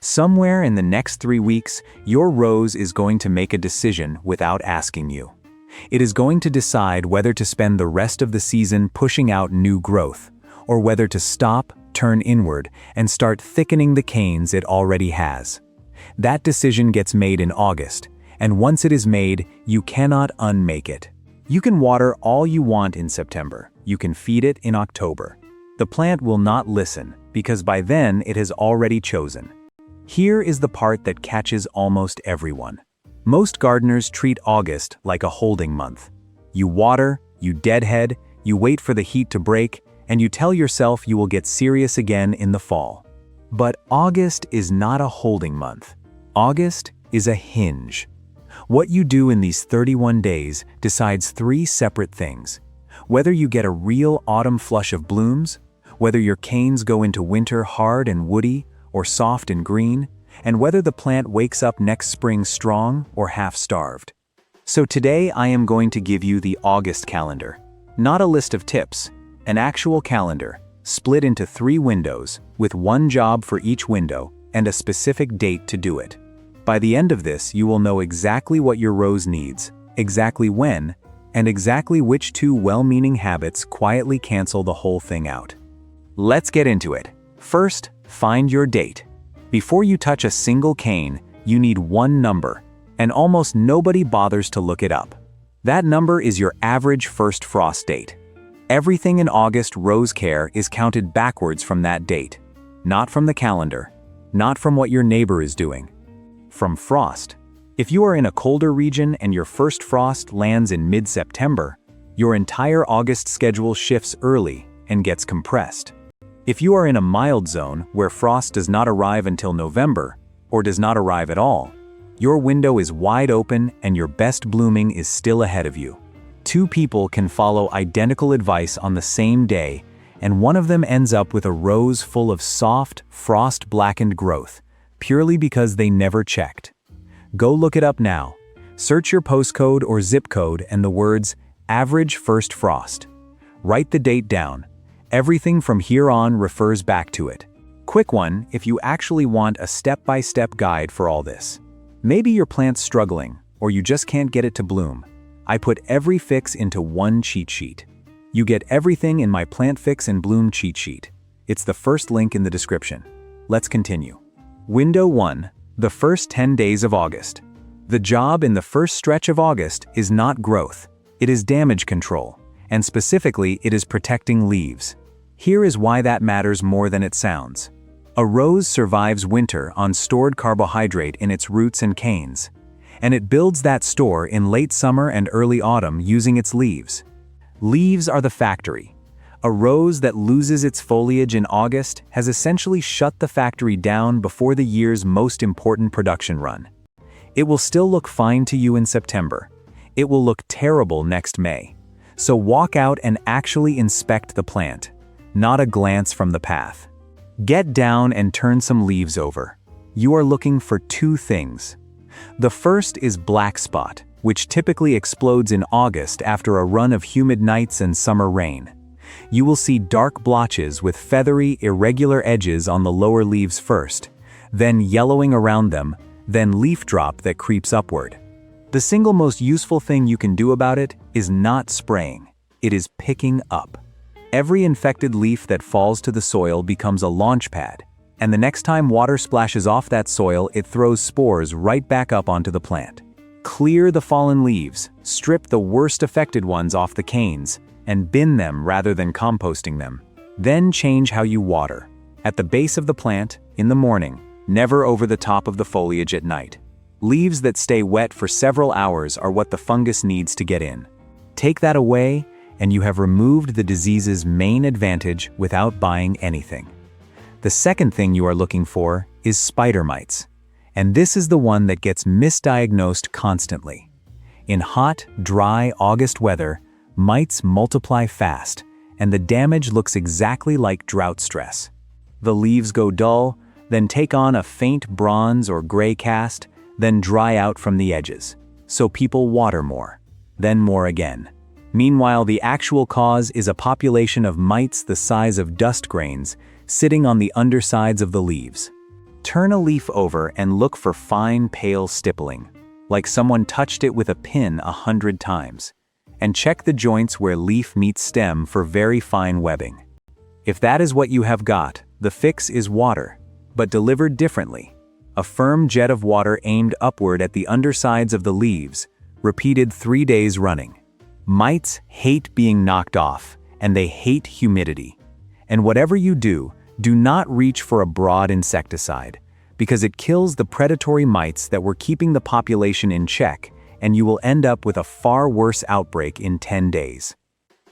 Somewhere in the next 3 weeks, your rose is going to make a decision without asking you. It is going to decide whether to spend the rest of the season pushing out new growth, or whether to stop, turn inward, and start thickening the canes it already has. That decision gets made in August, and once it is made, you cannot unmake it. You can water all you want in September. You can feed it in October. The plant will not listen, because by then it has already chosen. Here is the part that catches almost everyone. Most gardeners treat August like a holding month. You water, you deadhead, you wait for the heat to break, and you tell yourself you will get serious again in the fall. But August is not a holding month. August is a hinge. What you do in these 31 days decides 3 separate things. Whether you get a real autumn flush of blooms, whether your canes go into winter hard and woody, or soft and green, and whether the plant wakes up next spring strong or half-starved. So today I am going to give you the August calendar. Not a list of tips, an actual calendar, split into 3 windows, with 1 job for each window, and a specific date to do it. By the end of this, you will know exactly what your rose needs, exactly when, and exactly which 2 well-meaning habits quietly cancel the whole thing out. Let's get into it. First, find your date. Before you touch a single cane, you need 1 number, and almost nobody bothers to look it up. That number is your average first frost date. Everything in August rose care is counted backwards from that date. Not from the calendar, not from what your neighbor is doing. From frost. If you are in a colder region and your first frost lands in mid-September, your entire August schedule shifts early and gets compressed. If you are in a mild zone where frost does not arrive until November, or does not arrive at all, your window is wide open and your best blooming is still ahead of you. 2 people can follow identical advice on the same day, and one of them ends up with a rose full of soft, frost-blackened growth, purely because they never checked. Go look it up now. Search your postcode or zip code and the words, average first frost. Write the date down. Everything from here on refers back to it. Quick one if you actually want a step-by-step guide for all this. Maybe your plant's struggling, or you just can't get it to bloom. I put every fix into 1 cheat sheet. You get everything in my Plant Fix and Bloom cheat sheet. It's the first link in the description. Let's continue. Window 1, the first 10 days of August. The job in the first stretch of August is not growth, it is damage control, and specifically it is protecting leaves. Here is why that matters more than it sounds. A rose survives winter on stored carbohydrate in its roots and canes, and it builds that store in late summer and early autumn using its leaves. Leaves are the factory. A rose that loses its foliage in August has essentially shut the factory down before the year's most important production run. It will still look fine to you in September. It will look terrible next May. So walk out and actually inspect the plant, not a glance from the path. Get down and turn some leaves over. You are looking for 2 things. The first is black spot, which typically explodes in August after a run of humid nights and summer rain. You will see dark blotches with feathery, irregular edges on the lower leaves first, then yellowing around them, then leaf drop that creeps upward. The single most useful thing you can do about it is not spraying. It is picking up. Every infected leaf that falls to the soil becomes a launch pad, and the next time water splashes off that soil, it throws spores right back up onto the plant. Clear the fallen leaves, strip the worst affected ones off the canes, and bin them rather than composting them. Then change how you water. At the base of the plant, in the morning, never over the top of the foliage at night. Leaves that stay wet for several hours are what the fungus needs to get in. Take that away, and you have removed the disease's main advantage without buying anything. The second thing you are looking for is spider mites. And this is the one that gets misdiagnosed constantly. In hot, dry August weather, mites multiply fast, and the damage looks exactly like drought stress. The leaves go dull, then take on a faint bronze or gray cast, then dry out from the edges. So people water more, then more again. Meanwhile, the actual cause is a population of mites the size of dust grains sitting on the undersides of the leaves. Turn a leaf over and look for fine, pale stippling, like someone touched it with a pin 100 times. And check the joints where leaf meets stem for very fine webbing. If that is what you have got, the fix is water, but delivered differently. A firm jet of water aimed upward at the undersides of the leaves, repeated 3 days running. Mites hate being knocked off, and they hate humidity. And whatever you do, do not reach for a broad insecticide, because it kills the predatory mites that were keeping the population in check, and you will end up with a far worse outbreak in 10 days.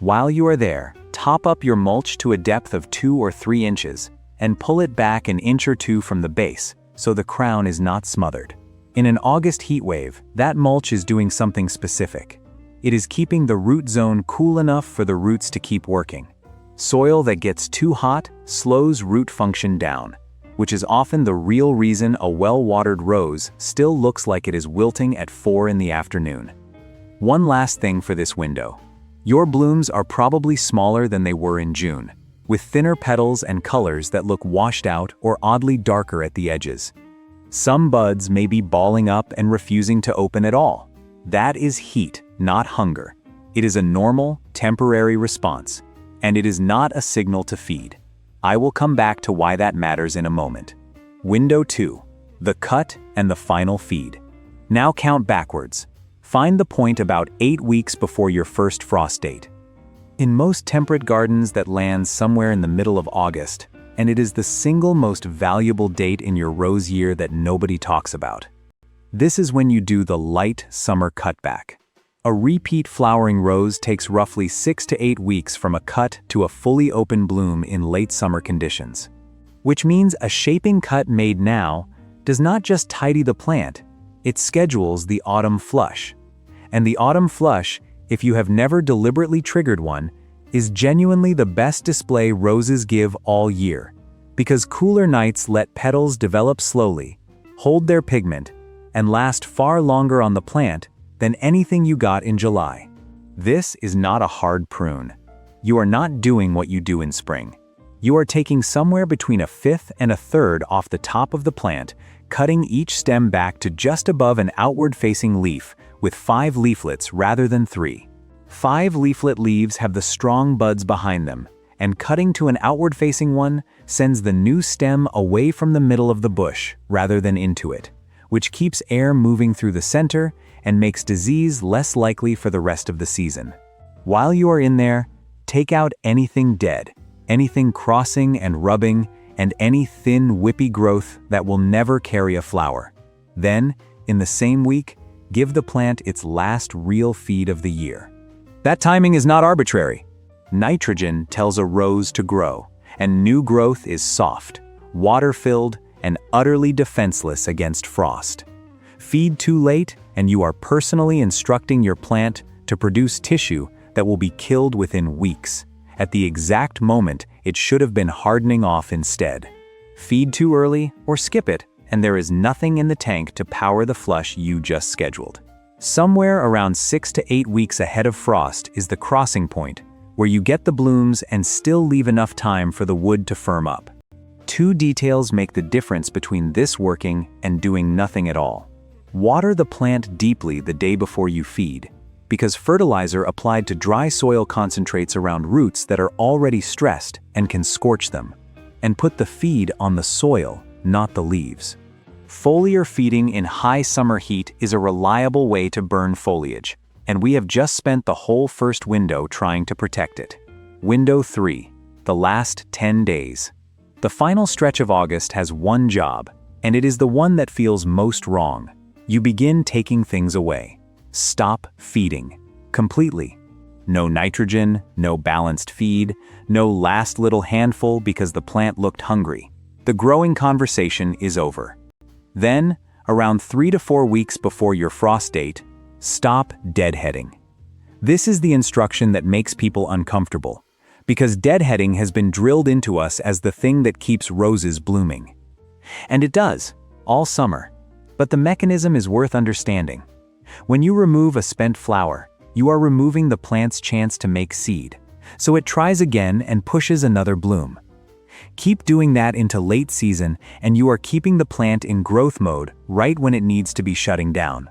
While you are there, top up your mulch to a depth of 2 or 3 inches, and pull it back an inch or 2 from the base, so the crown is not smothered. In an August heat wave, that mulch is doing something specific. It is keeping the root zone cool enough for the roots to keep working. Soil that gets too hot slows root function down, which is often the real reason a well-watered rose still looks like it is wilting at 4 in the afternoon. One last thing for this window. Your blooms are probably smaller than they were in June, with thinner petals and colors that look washed out or oddly darker at the edges. Some buds may be balling up and refusing to open at all. That is heat, not hunger. It is a normal, temporary response, and it is not a signal to feed. I will come back to why that matters in a moment. Window 2. The cut and the final feed. Now count backwards. Find the point about 8 weeks before your first frost date. In most temperate gardens, that lands somewhere in the middle of August, and it is the single most valuable date in your rose year that nobody talks about. This is when you do the light summer cutback. A repeat flowering rose takes roughly 6 to 8 weeks from a cut to a fully open bloom in late summer conditions. Which means a shaping cut made now does not just tidy the plant, it schedules the autumn flush. And the autumn flush, if you have never deliberately triggered one, is genuinely the best display roses give all year, because cooler nights let petals develop slowly, hold their pigment, and last far longer on the plant than anything you got in July. This is not a hard prune. You are not doing what you do in spring. You are taking somewhere between 1/5 and 1/3 off the top of the plant, cutting each stem back to just above an outward-facing leaf with 5 leaflets rather than 3. 5 leaflet leaves have the strong buds behind them, and cutting to an outward-facing one sends the new stem away from the middle of the bush rather than into it, which keeps air moving through the center and makes disease less likely for the rest of the season. While you are in there, take out anything dead, anything crossing and rubbing, and any thin, whippy growth that will never carry a flower. Then, in the same week, give the plant its last real feed of the year. That timing is not arbitrary. Nitrogen tells a rose to grow, and new growth is soft, water-filled, and utterly defenseless against frost. Feed too late, and you are personally instructing your plant to produce tissue that will be killed within weeks, at the exact moment it should have been hardening off instead. Feed too early, or skip it, and there is nothing in the tank to power the flush you just scheduled. Somewhere around 6 to 8 weeks ahead of frost is the crossing point, where you get the blooms and still leave enough time for the wood to firm up. 2 details make the difference between this working and doing nothing at all. Water the plant deeply the day before you feed, because fertilizer applied to dry soil concentrates around roots that are already stressed and can scorch them. And put the feed on the soil, not the leaves. Foliar feeding in high summer heat is a reliable way to burn foliage, and we have just spent the whole first window trying to protect it. Window 3, the last 10 days. The final stretch of August has one job, and it is the one that feels most wrong. You begin taking things away. Stop feeding. Completely. No nitrogen, no balanced feed, no last little handful because the plant looked hungry. The growing conversation is over. Then, around 3 to 4 weeks before your frost date, stop deadheading. This is the instruction that makes people uncomfortable, because deadheading has been drilled into us as the thing that keeps roses blooming. And it does, all summer. But the mechanism is worth understanding. When you remove a spent flower, you are removing the plant's chance to make seed, so it tries again and pushes another bloom. Keep doing that into late season, and you are keeping the plant in growth mode right when it needs to be shutting down.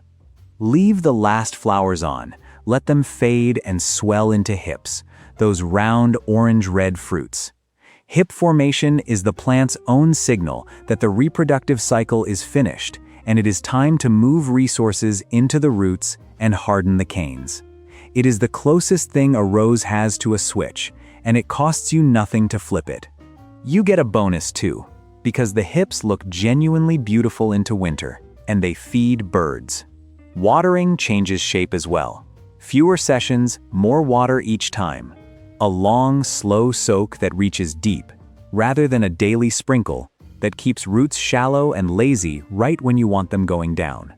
Leave the last flowers on. Let them fade and swell into hips, those round orange-red fruits. Hip formation is the plant's own signal that the reproductive cycle is finished, and it is time to move resources into the roots and harden the canes. It is the closest thing a rose has to a switch, and it costs you nothing to flip it. You get a bonus too, because the hips look genuinely beautiful into winter, and they feed birds. Watering changes shape as well. Fewer sessions, more water each time. A long, slow soak that reaches deep, rather than a daily sprinkle that keeps roots shallow and lazy right when you want them going down.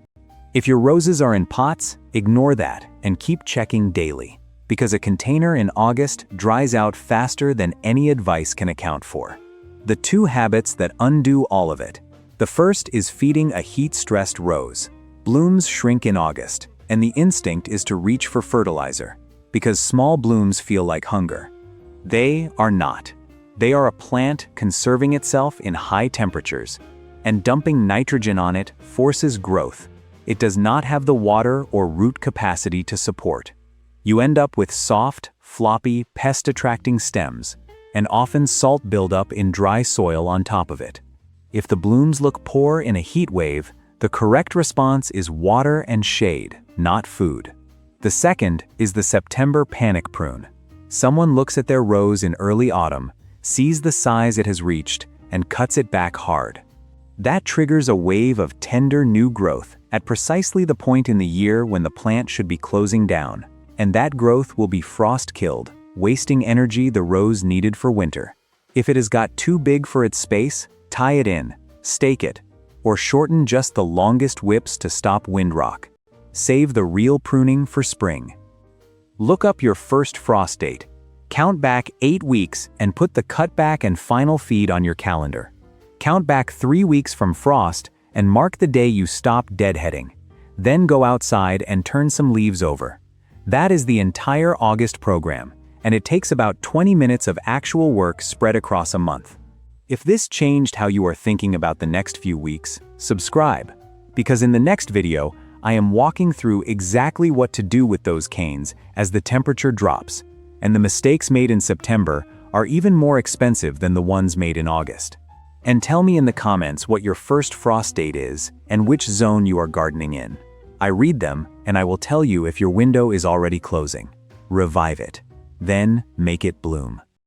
If your roses are in pots, ignore that and keep checking daily, because a container in August dries out faster than any advice can account for. The 2 habits that undo all of it. The first is feeding a heat-stressed rose. Blooms shrink in August, and the instinct is to reach for fertilizer, because small blooms feel like hunger. They are not. They are a plant conserving itself in high temperatures, and dumping nitrogen on it forces growth. It does not have the water or root capacity to support. You end up with soft, floppy, pest-attracting stems, and often salt buildup in dry soil on top of it. If the blooms look poor in a heat wave, the correct response is water and shade, not food. The second is the September panic prune. Someone looks at their rose in early autumn, sees the size it has reached, and cuts it back hard. That triggers a wave of tender new growth at precisely the point in the year when the plant should be closing down, and that growth will be frost-killed, wasting energy the rose needed for winter. If it has got too big for its space, tie it in, stake it, or shorten just the longest whips to stop windrock. Save the real pruning for spring. Look up your first frost date. Count back 8 weeks and put the cutback and final feed on your calendar. Count back 3 weeks from frost and mark the day you stop deadheading. Then go outside and turn some leaves over. That is the entire August program, and it takes about 20 minutes of actual work spread across a month. If this changed how you are thinking about the next few weeks, subscribe, because in the next video, I am walking through exactly what to do with those canes as the temperature drops, and the mistakes made in September are even more expensive than the ones made in August. And tell me in the comments what your first frost date is and which zone you are gardening in. I read them, and I will tell you if your window is already closing. Revive it. Then make it bloom.